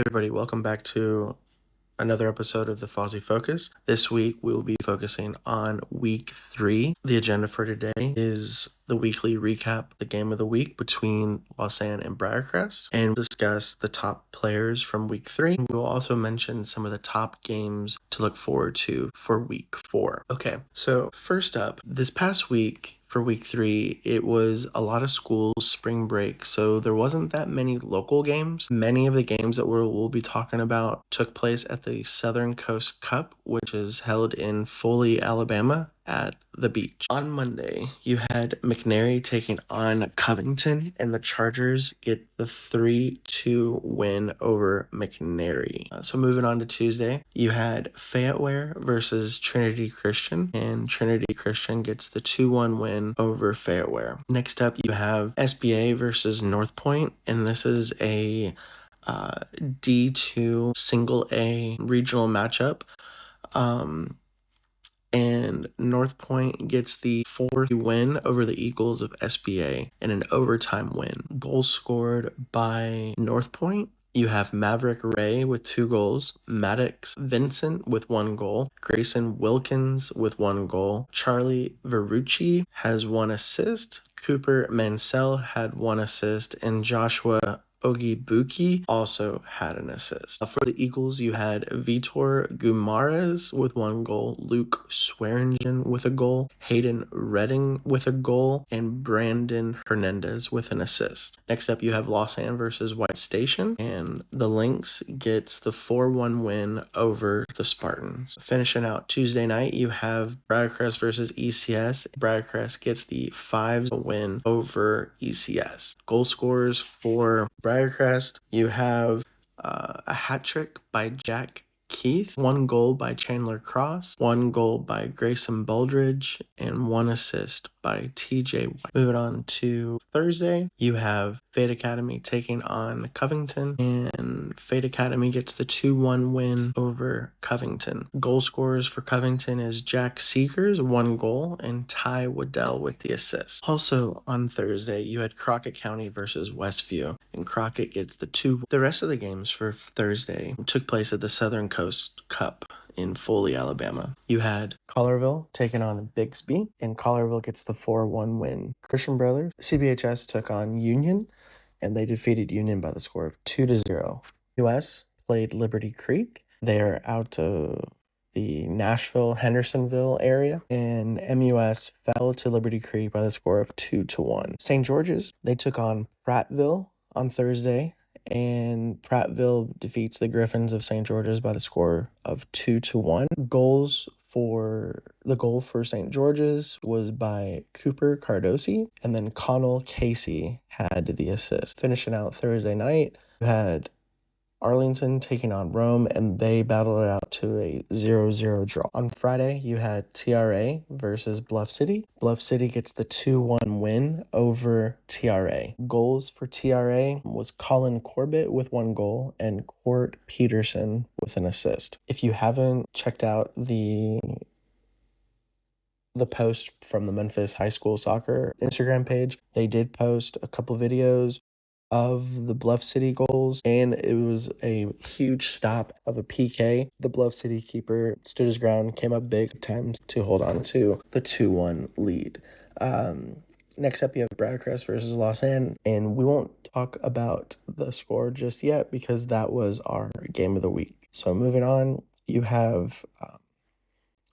everybody, welcome back to another episode of the Fausey Focus. This week we will be focusing on week 3. The agenda for today is the weekly recap, the game of the week between Lausanne and Briarcrest, and we'll discuss the top players from week 3. We'll also mention some of the top games to look forward to for week 4. Okay, so first up, this past week for week 3, it was a lot of schools spring break, so there wasn't that many local games. Many of the games that we'll be talking about took place at the Southern Coast Cup, which is held in Foley, Alabama at the beach. On Monday, you had McNary taking on Covington, and the Chargers get the 3-2 win over McNary. So moving on to Tuesday, you had Fayetteware versus Trinity Christian, and Trinity Christian gets the 2-1 win over Fayetteware. Next up, you have SBA versus North Point, and this is a D2 single A regional matchup. And North Point gets the 4th win over the Eagles of SBA in an overtime win. Goals scored by North Point. You have Maverick Ray with 2 goals, Maddox Vincent with 1 goal, Grayson Wilkins with 1 goal, Charlie Verrucci has 1 assist, Cooper Mansell had 1 assist, and Joshua Ogibuki also had an assist. For the Eagles, you had Vitor Gumarez with 1 goal, Luke Swearingen with a goal, Hayden Redding with a goal, and Brandon Hernandez with an assist. Next up, you have Lausanne versus White Station, and the Lynx gets the 4-1 win over the Spartans. Finishing out Tuesday night, you have Briarcrest versus ECS. Briarcrest gets the 5-0 win over ECS. Goal scorers for Briarcrest, you have a hat trick by Jack Keith, 1 goal by Chandler Cross, 1 goal by Grayson Baldridge, and 1 assist by TJ White. Moving on to Thursday, you have Fate Academy taking on Covington, and Fate Academy gets the 2-1 win over Covington. Goal scorers for Covington is Jack Seekers, 1 goal, and Ty Waddell with the assist. Also on Thursday, you had Crockett County versus Westview, and Crockett gets the 2. The rest of the games for Thursday took place at the Southern Coast Cup in Foley, Alabama. You had Collierville taking on Bixby, and Collierville gets the 4-1 win. Christian Brothers, CBHS took on Union, and they defeated Union by the score of 2-0. US played Liberty Creek. They are out of the Nashville, Hendersonville area, and MUS fell to Liberty Creek by the score of 2-1. St. George's, they took on Prattville on Thursday, and Prattville defeats the Griffins of St. George's by the score of 2-1. The goal for St. George's was by Cooper Cardosi, and then Connell Casey had the assist. Finishing out Thursday night, you had Arlington taking on Rome, and they battled it out to a 0-0 draw. On Friday, you had TRA versus Bluff City. Bluff City gets the 2-1 win over TRA. Goals for TRA was Colin Corbett with 1 goal and Court Peterson with an assist. If you haven't checked out the post from the Memphis High School Soccer Instagram page, they did post a couple videos of the Bluff City goals, and it was a huge stop of a PK. The Bluff City keeper stood his ground, came up big times to hold on to the 2-1 lead. Next up, you have Briarcrest versus Lausanne, and we won't talk about the score just yet because that was our game of the week. So moving on, you have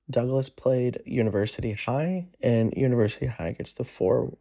Douglas played University High, and University High gets the 4-0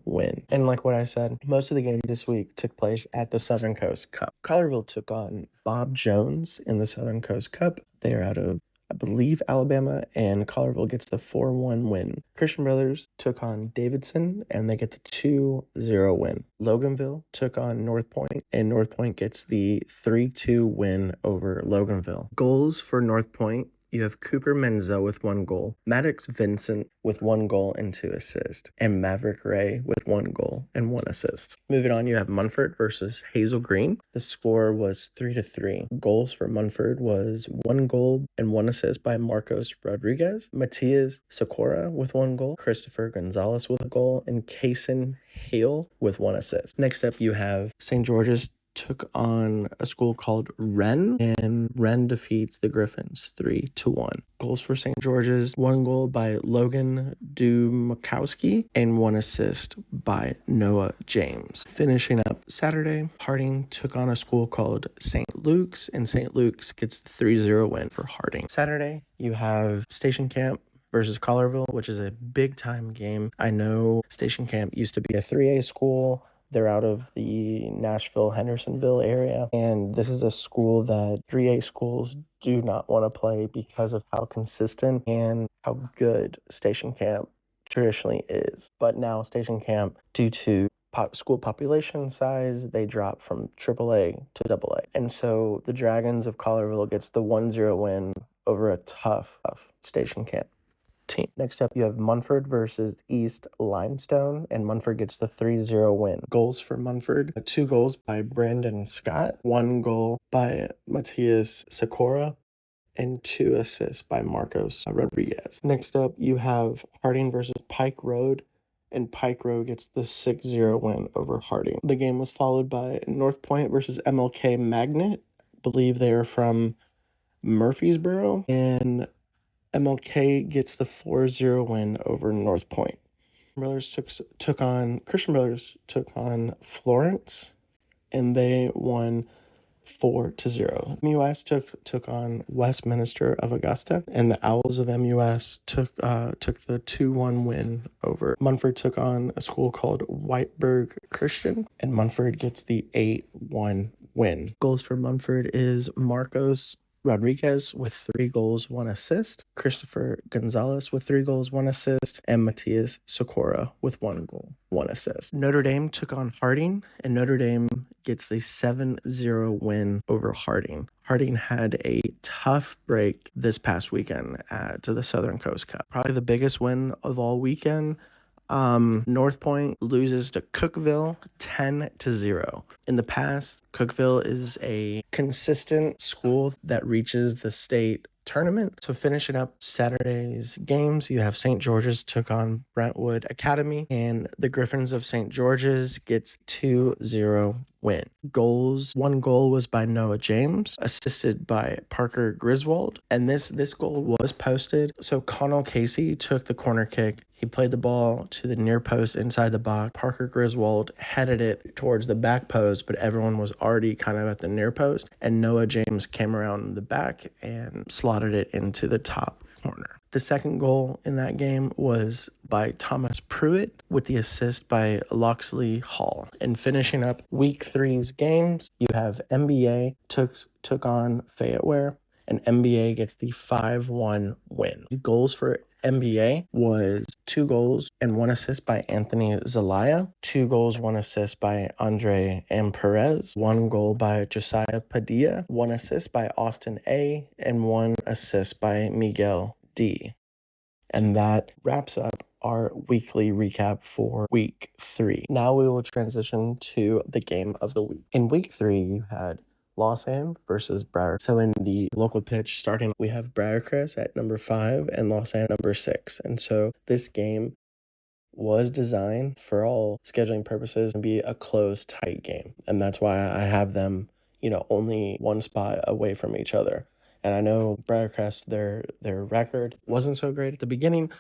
win. And like what I said, most of the games this week took place at the Southern Coast Cup. Collierville took on Bob Jones in the Southern Coast Cup. They are out of, I believe, Alabama, and Collierville gets the 4-1 win. Christian Brothers took on Davidson, and they get the 2-0 win. Loganville took on North Point, and North Point gets the 3-2 win over Loganville. Goals for North Point: you have Cooper Menzel with 1 goal, Maddox Vincent with 1 goal and 2 assists, and Maverick Ray with 1 goal and 1 assist. Moving on, you have Munford versus Hazel Green. The score was 3-3. Goals for Munford was 1 goal and 1 assist by Marcos Rodriguez, Matias Socorra with 1 goal, Christopher Gonzalez with a goal, and Kaysen Hale with 1 assist. Next up, you have St. George's took on a school called Wren, and Wren defeats the Griffins 3-1. Goals for St. George's: 1 goal by Logan Dumakowski and 1 assist by Noah James. Finishing up Saturday, Harding took on a school called St. Luke's, and St. Luke's gets the 3-0 win for Harding. Saturday, you have Station Camp versus Collierville, which is a big time game. I know Station Camp used to be a 3A school. They're out of the Nashville, Hendersonville area, and this is a school that 3A schools do not want to play because of how consistent and how good Station Camp traditionally is. But now Station Camp, due to school population size, they drop from AAA to AA. And so the Dragons of Collierville gets the 1-0 win over a tough Station Camp team. Next up, you have Munford versus East Limestone, and Munford gets the 3-0 win. Goals for Munford: 2 goals by Brandon Scott, 1 goal by Matthias Sikora, and 2 assists by Marcos Rodriguez. Next up, you have Harding versus Pike Road, and Pike Road gets the 6-0 win over Harding. The game was followed by North Point versus MLK Magnet. I believe they are from Murfreesboro, and MLK gets the 4-0 win over North Point. Christian Brothers took on Florence, and they won 4-0. MUS took on Westminster of Augusta, and the Owls of MUS took the 2-1 win over. Munford took on a school called Whiteburg Christian, and Munford gets the 8-1 win. Goals for Munford is Marcos Rodriguez with 3 goals, 1 assist, Christopher Gonzalez with 3 goals, 1 assist, and Matthias Sikora with 1 goal, 1 assist. Notre Dame took on Harding, and Notre Dame gets the 7-0 win over Harding. Harding had a tough break this past weekend to the Southern Coast Cup. Probably the biggest win of all weekend. North Point loses to Cookeville 10-0. In the past, Cookeville is a consistent school that reaches the state tournament. So finishing up Saturday's games, you have St. George's took on Brentwood Academy, and the Griffins of St. George's gets 2-0 win. Goals: 1 goal was by Noah James, assisted by Parker Griswold, and this goal was posted. So Connell Casey took the corner kick. He played the ball to the near post inside the box. Parker Griswold headed it towards the back post, but everyone was already kind of at the near post, and Noah James came around the back and slotted it into the top corner. The second goal in that game was by Thomas Pruitt with the assist by Loxley Hall. And finishing up week 3's games, you have MBA took on Fayetteware, and MBA gets the 5-1 win. The goals for MBA was 2 goals and 1 assist by Anthony Zelaya, 2 goals, 1 assist by Andre M. Perez, 1 goal by Josiah Padilla, 1 assist by Austin A., and 1 assist by Miguel D. And that wraps up our weekly recap for week 3. Now we will transition to the game of the week. In week 3, you had Lausanne versus Briarcrest. So in the local pitch starting, we have Briarcrest at number 5 and Lausanne number 6. And so this game was designed for all scheduling purposes to be a close, tight game. And that's why I have them, only 1 spot away from each other. And I know Briarcrest, their record wasn't so great at the beginning,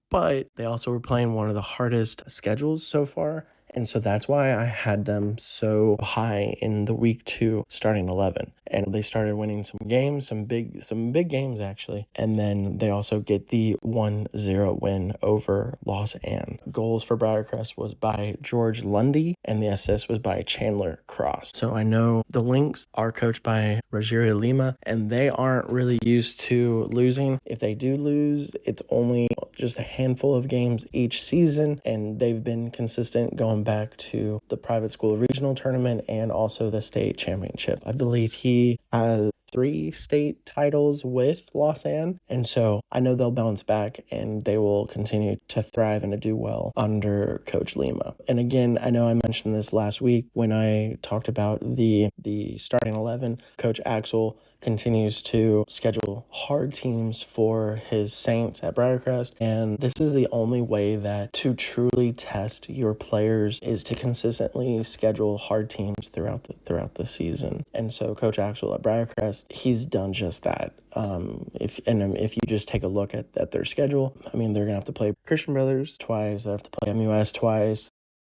but they also were playing one of the hardest schedules so far. And so that's why I had them so high in the week 2 starting 11. And they started winning some games, some big games actually. And then they also get the 1-0 win over Lausanne. Goals for Briarcrest was by George Lundy, and the assist was by Chandler Cross. So I know the Lynx are coached by Rogerio Lima, and they aren't really used to losing. If they do lose, it's only just a handful of games each season, and they've been consistent going back to the private school regional tournament and also the state championship. I believe he has 3 state titles with Lausanne, and so I know they'll bounce back and they will continue to thrive and to do well under Coach Lima. And again, I know I mentioned this last week when I talked about the starting 11. Coach Axel continues to schedule hard teams for his Saints at Briarcrest, and this is the only way that to truly test your players is to consistently schedule hard teams throughout the season. And so Coach Axel at Briarcrest, he's done just that. If you just take a look at their schedule, I mean, they're gonna have to play Christian Brothers twice, they have to play MUS twice.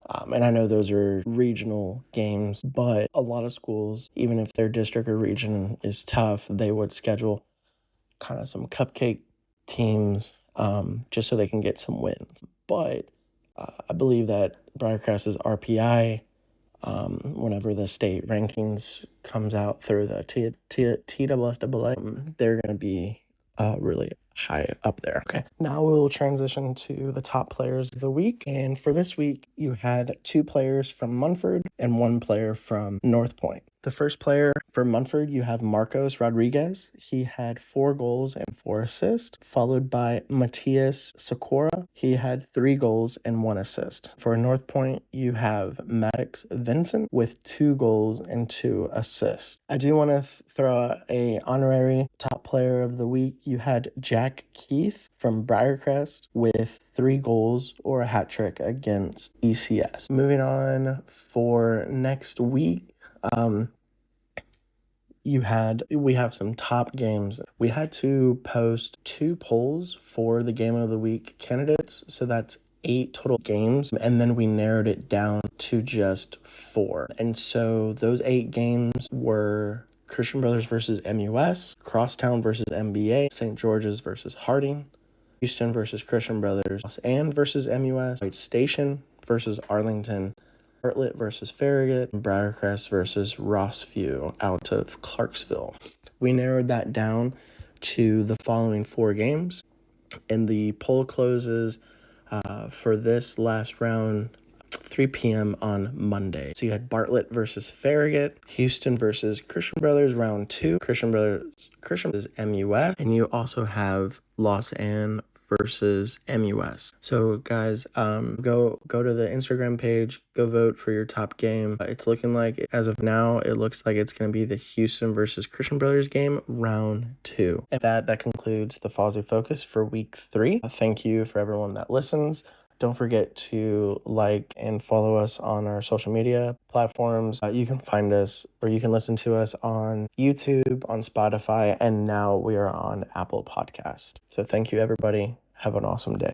And I know those are regional games, but a lot of schools, even if their district or region is tough, they would schedule kind of some cupcake teams just so they can get some wins. But I believe that Briarcrest's RPI, whenever the state rankings comes out through the TSSAA, they're going to be really high up there. Okay, now we'll transition to the top players of the week. And for this week, you had 2 players from Munford and 1 player from North Point. The first player for Munford, you have Marcos Rodriguez. He had 4 goals and 4 assists, followed by Matias Socorra. He had 3 goals and 1 assist. For North Point, you have Maddox Vincent with 2 goals and 2 assists. I do want to throw out a honorary top player of the week. You had Jack Keith from Briarcrest with 3 goals or a hat trick against ECS. Moving on for next week, we have some top games. We had to post 2 polls for the game of the week candidates, so that's 8 total games, and then we narrowed it down to just 4. And so those 8 games were Christian Brothers versus MUS, Crosstown versus MBA, St. George's versus Harding, Houston versus Christian Brothers, Lausanne versus MUS, White Station versus Arlington, Bartlett versus Farragut, and Briarcrest versus Rossview out of Clarksville. We narrowed that down to the following 4 games, and the poll closes for this last round 3 p.m. on Monday. So you had Bartlett versus Farragut, Houston versus Christian Brothers round 2, Christian versus MUS, and you also have Lausanne versus MUS. So guys, go to the Instagram page, go vote for your top game. It's looking like, as of now, it looks like it's going to be the Houston versus Christian Brothers game, round 2. And that concludes the Fausey Focus for week 3. Thank you for everyone that listens. Don't forget to like and follow us on our social media platforms. You can find us, or you can listen to us on YouTube, on Spotify, and now we are on Apple Podcast. So thank you, everybody. Have an awesome day.